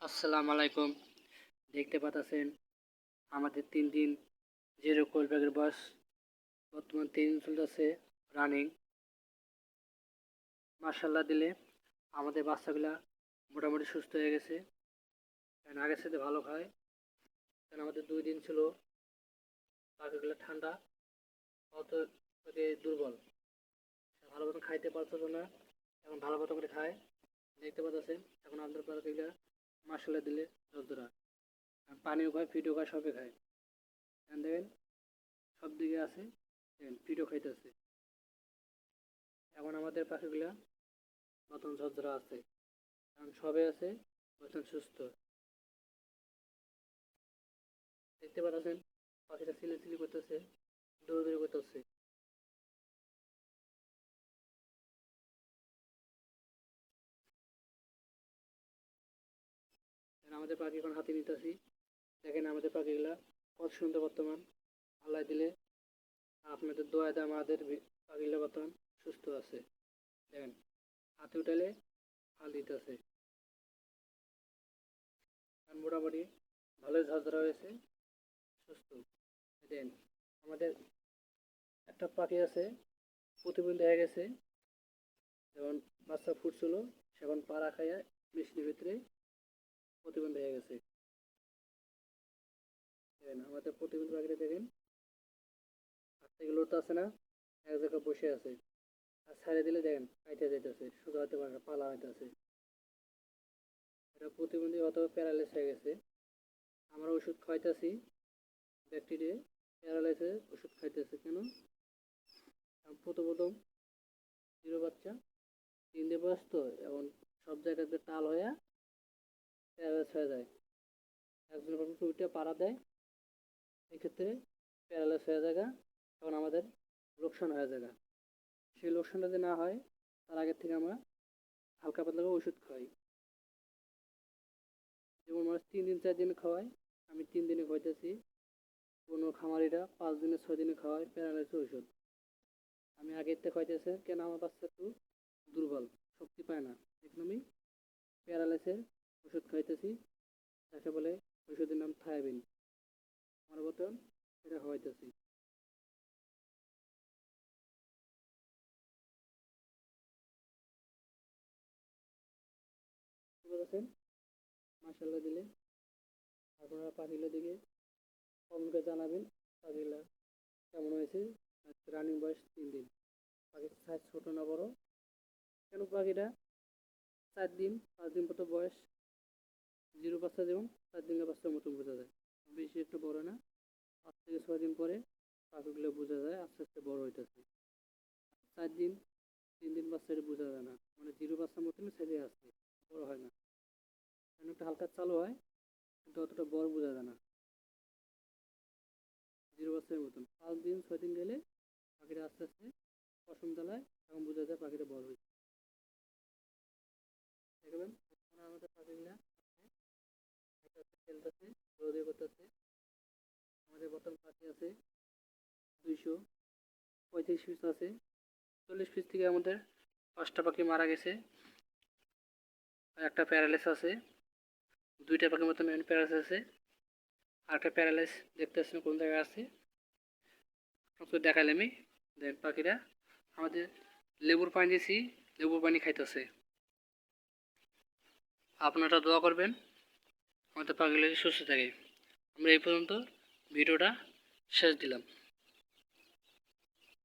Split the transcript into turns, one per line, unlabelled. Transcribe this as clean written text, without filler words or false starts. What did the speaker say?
আসসালামু আলাইকুম। দেখতে পাচ্ছেন আমাদের 3 দিন জিরো কোল ব্যাগের বয়স বর্তমান 3 দিন চলতেছে রানিং। মাশাআল্লাহ দিলে আমাদের বাচ্চাগুলা মোটামুটি সুস্থ হয়ে গেছে। কারণ আগের সাথে ভালো খায়। কারণ আমাদের 2 দিন ছিল পাখিগুলো ঠান্ডা অত থেকে দুর্বল, ভালো মতো খাইতে পারতো না। এখন ভালো মতো করে খায়। দেখতে পাচ্ছেন এখন আমাদের পাখিগুলা মাশাআল্লাহ দিলে যতটা পানিও খায়, ফিডও খায়, সবই খায়। এখন দেখেন সব দিকে আছে, দেখেন ফিডও খাইতেছে। এখন আমাদের পাখিগুলা নতুন ঝরঝরা আছে, কারণ সবে আছে নতুন সুস্থ। দেখতে পাচ্ছেন পাখিটা চিলি করতেছে, দৌড়াদৌড়ি করতেছে। আমাদের পাখি এখন হাতে নিতেছি, দেখেন আমাদের পাখিগুলা কত সুন্দর বর্তমান। আল্লাহ দিলে আপনাদের দোয়া দেয় আমাদের পাখিগুলা বর্তমান সুস্থ আছে। দেখেন হাতে উঠালে হাল দিতেছে, কারণ মোটামুটি ভালোই ঝরঝরা হয়েছে, সুস্থ। দেখেন আমাদের একটা পাখি আছে প্রতিবন্ধী হয়ে গেছে, যেমন বাচ্চা ফুটছিল সেখন পাড়া খাইয়া মেশিনের ভিতরে প্রতিবন্ধী হয়ে গেছে। দেখেন আমাদের প্রতিবন্ধী পাখিটা দেখেন হাত থেকে লড়তে আছে না, এক জায়গায় বসে আছে। আর ছাড়ে দিলে দেখেন কাইটে যাইতেছে, সোজা হতে পারে না, পালা হইতেছে। এটা প্রতিবন্ধী অথবা প্যারালাইস হয়ে গেছে। আমরা ওষুধ খাইতেছি, ব্যাকটেরিয়া প্যারালাইসের ওষুধ খাইতেছে কেন? প্রথম জিরো বাচ্চা 3 দিন বয়স তো, এখন সব জায়গাতে টাল হয়ে প্যারালাইস হয়ে যায়। একজনের পর উল্টে পাড়া দেয়, এক্ষেত্রে প্যারালাইস হয়ে যায়, তখন আমাদের লোকসান হয়ে যায়। সেই লোকসানটা যদি না হয় তার আগের থেকে আমরা হালকা পাতলা করে ওষুধ খাওয়াই। যেমন মানুষ 3 দিন 4 দিন খাওয়ায়, আমি 3 দিনে খাওয়াইতেছি। কোনো খামারিরা 5 দিনে 6 দিনে খাওয়ায় প্যারালাইসের ওষুধ। আমি আগের থেকে খাওয়াইতেছি কেন, আমার বাচ্চা একটু দুর্বল, শক্তি পায় না, এখন আমি প্যারালাইসের ওষুধ খাইতেছি, যাকে বলে ওষুধের নাম থায়াবিন। আমার বর্তমান এটা খাওয়াইতেছি। বুঝতে পারছেন? মাসাল্লাহ দিলে আপনারা পাখিগুলো দিকে কমেন্ট করে জানাবেন পাখিগুলা কেমন হয়েছে। আজকে রানিং বয়স 3 দিন। পাখির সাইজ ছোট না বড়, কেন পাখিটা 4 দিন 5 দিন মতো বয়স, জিরো বাচ্চা যেমন 4 দিনের বাচ্চার মতন বোঝা যায়, বেশি একটু বড় না। 5 থেকে 6 দিন পরে পাখিগুলো বোঝা যায় আস্তে আস্তে বড় হইতেছে। 4 দিন 3 দিন বাচ্চাটা বোঝা যায় না, মানে জিরো বাচ্চার মতন সাইজে আসছে, বড় হয় না। কারণ একটু হালকা চালু হয়, কিন্তু অতটা বড় বোঝা যায় না, জিরো বাচ্চার মতন। 5 দিন 6 দিন গেলে পাখিটা আস্তে আস্তে পশম জ্বালায়, তখন বোঝা যায় পাখিটা বড় হয়েছে। দেখবেন এখন আমাদের পাখিগুলা খেলতেছে, দৌড়াদৌড়ি করতেছে। আমাদের বর্তমান পাখি আছে 235 পিস আছে। 40 পিস থেকে আমাদের 5টা পাখি মারা গেছে, আর একটা প্যারালাইস আছে। 2টা পাখির মতো মেন প্যারালাইস আছে, আর একটা প্যারালাইস দেখতে আসছেন কোন জায়গায় আছে, আপনাকে দেখালে আমি। দেখ পাখিরা আমাদের লেবুর পানি দিয়েছি, লেবুর পানি খাইতেছে। আপনারা দোয়া করবেন আমাদের পাখিগুলো সুস্থ থাকে। আমরা এই পর্যন্ত ভিডিওটা শেষ দিলাম।